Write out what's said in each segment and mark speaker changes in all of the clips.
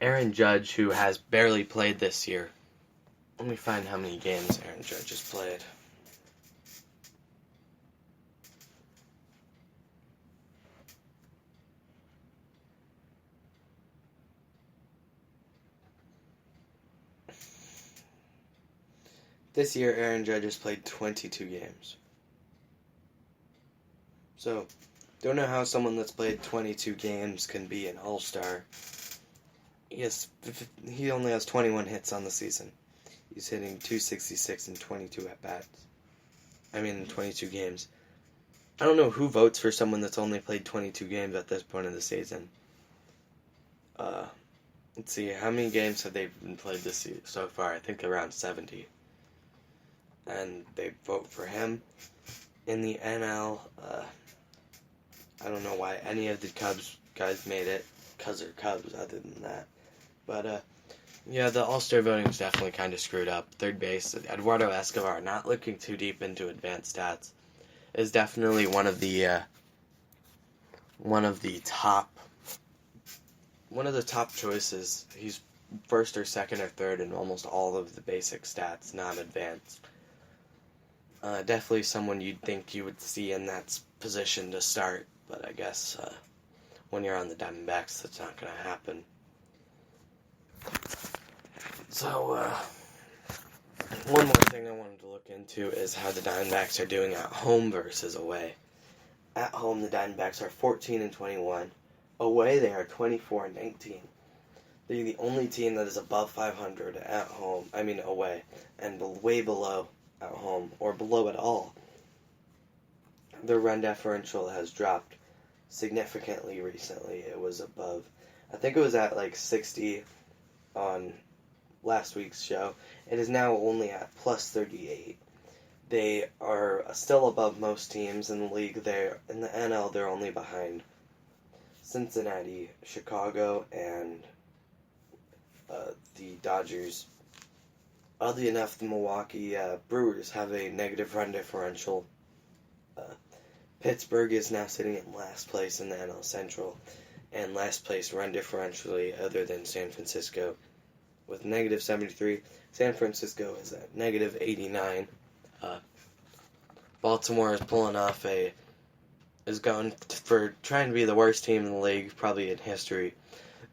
Speaker 1: Aaron Judge, who has barely played this year. Let me find how many games Aaron Judge has played. This year, Aaron Judge has played 22 games. So, don't know how someone that's played 22 games can be an all-star. He only has 21 hits on the season. He's hitting .266 in 22 at-bats. 22 games. I don't know who votes for someone that's only played 22 games at this point of the season. Let's see, how many games have they been played this season so far? I think around 70. And they vote for him. In the NL, I don't know why any of the Cubs guys made it, because they're Cubs, other than that. But, the All-Star voting is definitely kind of screwed up. Third base, Eduardo Escobar, not looking too deep into advanced stats, is definitely one of the top choices. He's first or second or third in almost all of the basic stats, not advanced. Definitely someone you'd think you would see in that position to start, but I guess when you're on the Diamondbacks, that's not going to happen. So, one more thing I wanted to look into is how the Diamondbacks are doing at home versus away. At home, the Diamondbacks are 14-21. Away, they are 24-19. They're the only team that is above 500 at home, away, and way below at home, or below at all. Their run differential has dropped significantly recently. It was above, I think it was at like 60 on last week's show. It is now only at plus 38. They are still above most teams in the league. In the NL, they're only behind Cincinnati, Chicago, and the Dodgers. Oddly enough, the Milwaukee Brewers have a negative run differential. Pittsburgh is now sitting in last place in the NL Central, and last place run differentially other than San Francisco with negative 73. San Francisco is at negative 89. Baltimore is pulling off is going for trying to be the worst team in the league, probably in history.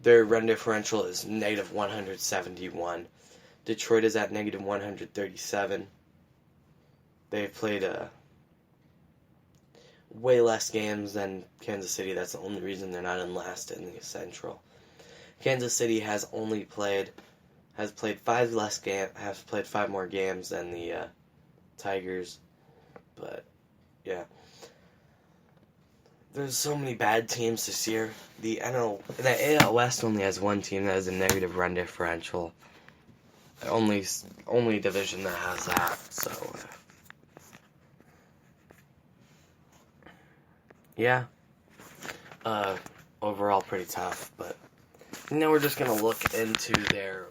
Speaker 1: Their run differential is negative 171. Detroit is at negative 137. They've played way less games than Kansas City. That's the only reason they're not in last in the Central. Kansas City has played 5 more games than the Tigers. But yeah, there's so many bad teams this year. The AL West only has one team that has a negative run differential. Only division that has that. So yeah, overall pretty tough. But now we're just gonna look into their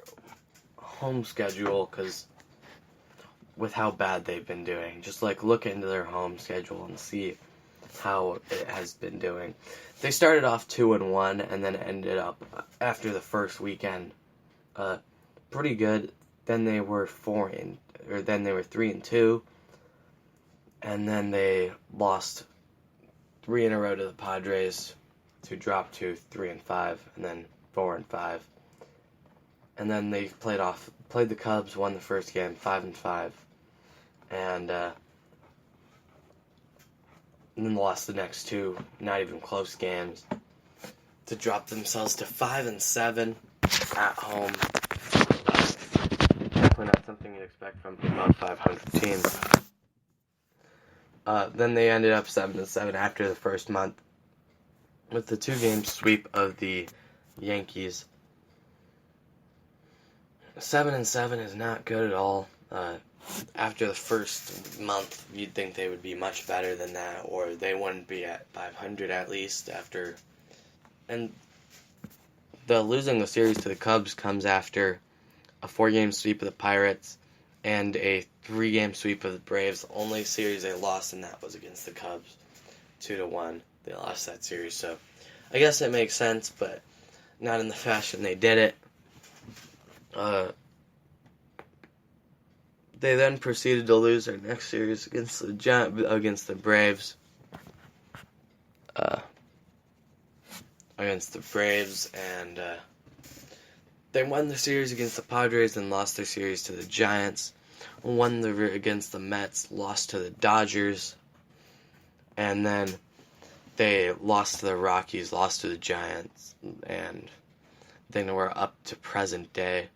Speaker 1: home schedule, because with how bad they've been doing, just look into their home schedule and see how it has been doing. They started off 2-1 and then ended up after the first weekend pretty good. Then they were 3-2, and then they lost 3 in a row to the Padres to drop to 3-5, and then 4-5. And then they played the Cubs, won the first game 5-5, and then lost the next 2, not even close games, to drop themselves to 5-7 at home. Definitely not something you'd expect from above 500 teams. Then they ended up 7-7 after the first month with the 2-game sweep of the Yankees. 7-7 is not good at all. After the first month, you'd think they would be much better than that, or they wouldn't be at 500 at least after. And the losing the series to the Cubs comes after a 4-game sweep of the Pirates and a 3-game sweep of the Braves. The only series they lost in that was against the Cubs, 2-1. They lost that series, so I guess it makes sense, but not in the fashion they did it. They then proceeded to lose their next series against the Braves. And they won the series against the Padres and lost their series to the Giants. Won against the Mets, lost to the Dodgers, and then they lost to the Rockies, lost to the Giants, and then we're up to present day.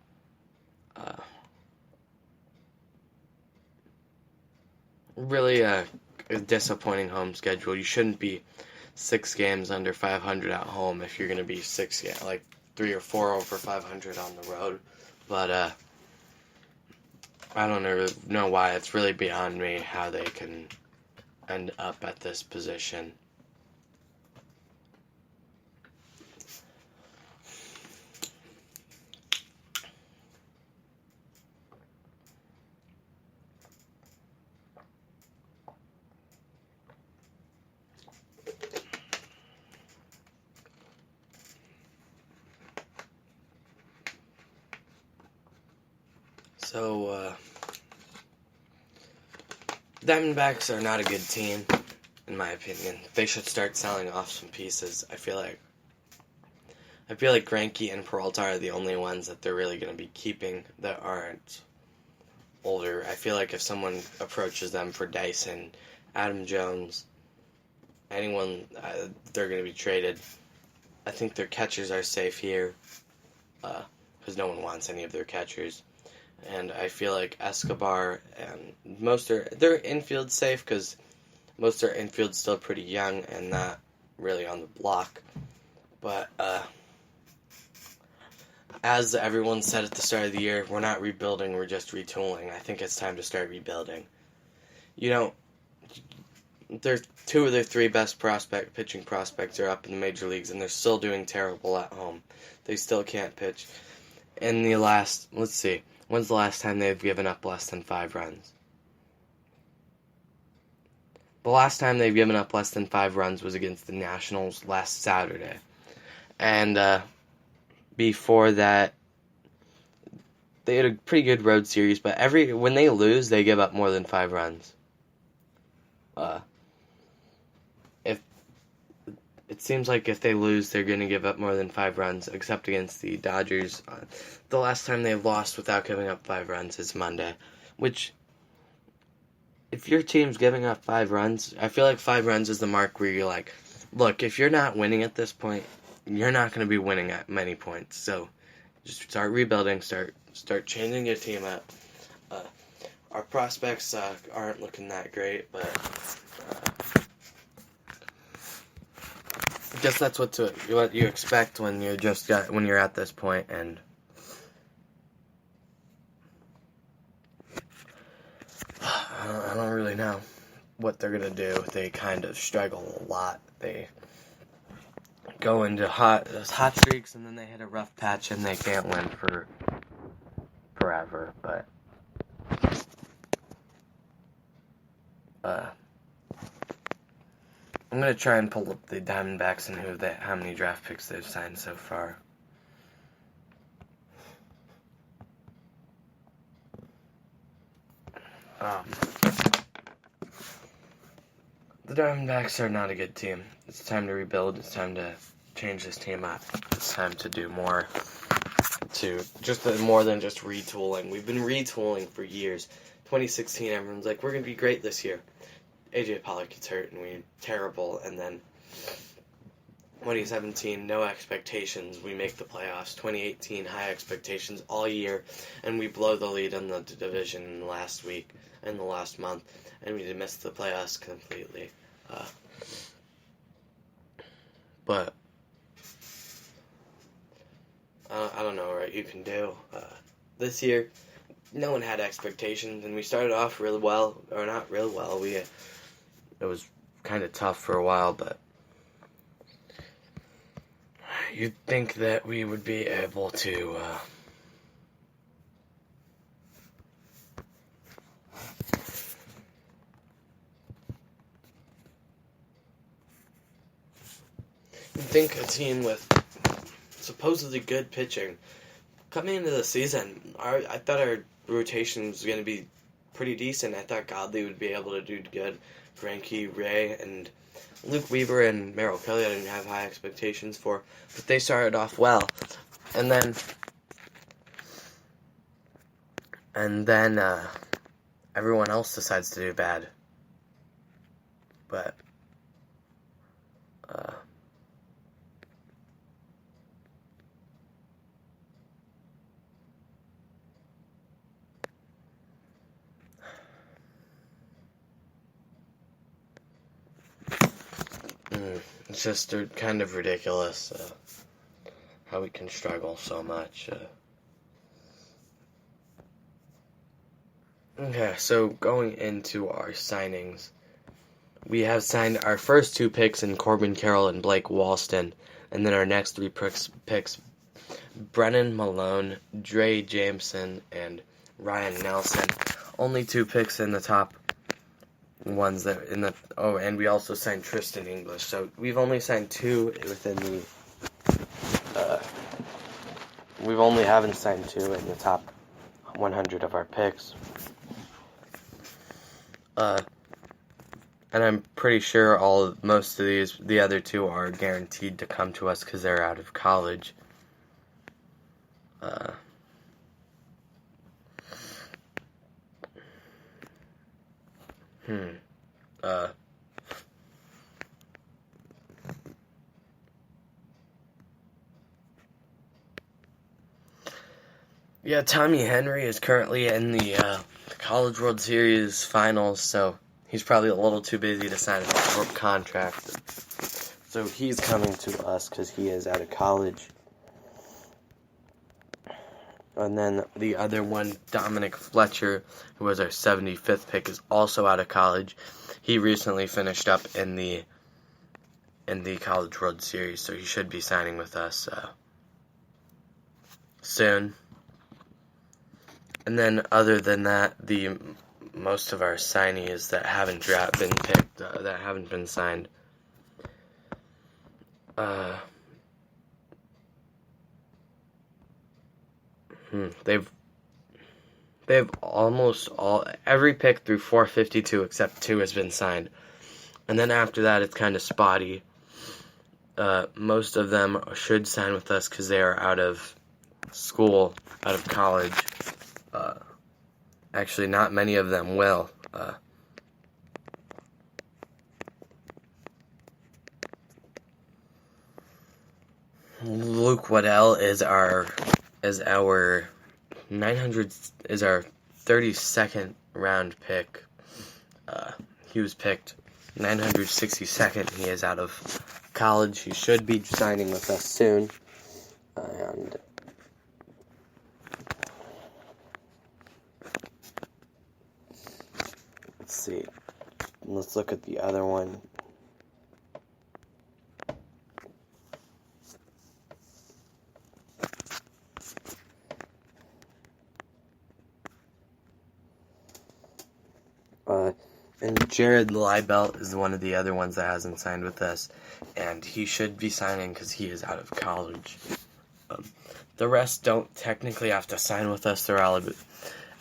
Speaker 1: Really a disappointing home schedule. You shouldn't be 6 games under 500 at home if you're going to be 3 or 4 over 500 on the road. But I don't know why. It's really beyond me how they can end up at this position. So, Diamondbacks are not a good team, in my opinion. They should start selling off some pieces. I feel like Greinke and Peralta are the only ones that they're really going to be keeping that aren't older. I feel like if someone approaches them for Dyson, Adam Jones, anyone, they're going to be traded. I think their catchers are safe here, because no one wants any of their catchers. And I feel like Escobar and their infield safe because most of their infield's still pretty young and not really on the block. But as everyone said at the start of the year, we're not rebuilding, we're just retooling. I think it's time to start rebuilding. Their 2 of their 3 best pitching prospects are up in the major leagues, and they're still doing terrible at home. They still can't pitch. In the last, let's see. When's the last time they've given up less than 5 runs? The last time they've given up less than 5 runs was against the Nationals last Saturday. And before that, they had a pretty good road series, but when they lose, they give up more than 5 runs. It seems like if they lose, they're going to give up more than 5 runs, except against the Dodgers. The last time they've lost without giving up 5 runs is Monday, which, if your team's giving up 5 runs, I feel like 5 runs is the mark where you're like, look, if you're not winning at this point, you're not going to be winning at many points. So just start rebuilding, start changing your team up. Our prospects aren't looking that great, but I guess that's what you expect when you're at this point, and I don't really know what they're gonna do. They kind of struggle a lot. They go into hot streaks, and then they hit a rough patch, and they can't win for forever. But I'm gonna try and pull up the Diamondbacks and how many draft picks they've signed so far. The Diamondbacks are not a good team. It's time to rebuild. It's time to change this team up. It's time to do more than just retooling. We've been retooling for years. 2016, everyone's like, we're going to be great this year. AJ Pollock gets hurt, and we're terrible. And then 2017, no expectations. We make the playoffs. 2018, high expectations all year, and we blow the lead in the division in the last month, and we missed the playoffs completely. But I don't know what you can do. This year, no one had expectations, and we started off really well, or not real well. It was kind of tough for a while, but you'd think that we would be able to a team with supposedly good pitching Coming into the season, I thought our rotation was going to be pretty decent. I thought Godley would be able to do good. Frankie, Ray, and Luke Weaver and Merrill Kelly I didn't have high expectations for, but they started off well. And then everyone else decides to do bad. But it's just kind of ridiculous how we can struggle so much. Okay, so going into our signings, we have signed our first 2 picks in Corbin Carroll and Blake Walston, and then our next 3 picks Brennan Malone, Dre Jameson, and Ryan Nelson. Only 2 picks in the top ones that in the and we also signed Tristan English. So we've only signed 2 within the haven't signed 2 in the top 100 of our picks. And I'm pretty sure most of the other 2 are guaranteed to come to us because they're out of college. Yeah, Tommy Henry is currently in the College World Series finals, so he's probably a little too busy to sign a contract. So he's coming to us because he is out of college. And then the other one, Dominic Fletcher, who was our 75th pick, is also out of college. He recently finished up in the College World Series, so he should be signing with us soon. And then other than that, most of our signees that haven't been picked, that haven't been signed, they've almost every pick through 452 except 2 has been signed, and then after that it's kind of spotty. Most of them should sign with us because they are out of school, out of college. Actually, not many of them will. Luke Waddell is our 32nd round pick. He was picked 962nd. He is out of college. He should be signing with us soon. And let's see. Let's look at the other one. And Jared Liebelt is one of the other ones that hasn't signed with us, and he should be signing because he is out of college. The rest don't technically have to sign with us.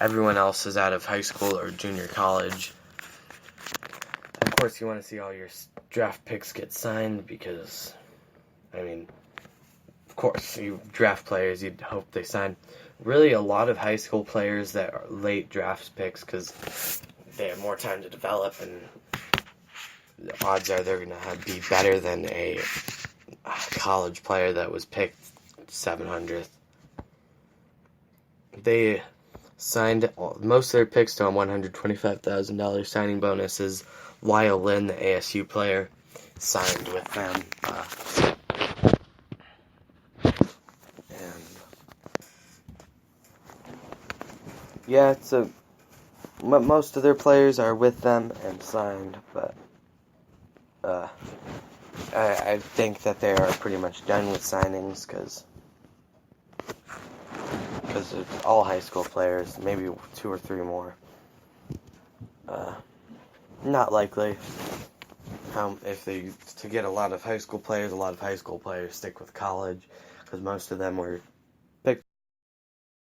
Speaker 1: Everyone else is out of high school or junior college. Of course, you want to see all your draft picks get signed because, of course, you draft players, you'd hope they sign. Really, a lot of high school players that are late draft picks because they have more time to develop, and the odds are they're going to be better than a college player that was picked 700th. They signed most of their picks to $125,000 signing bonuses. Lyle Lynn, the ASU player, signed with them. Most of their players are with them and signed, but I think that they are pretty much done with signings because it's all high school players, maybe 2 or 3 more. Not likely. To get a lot of high school players stick with college because most of them were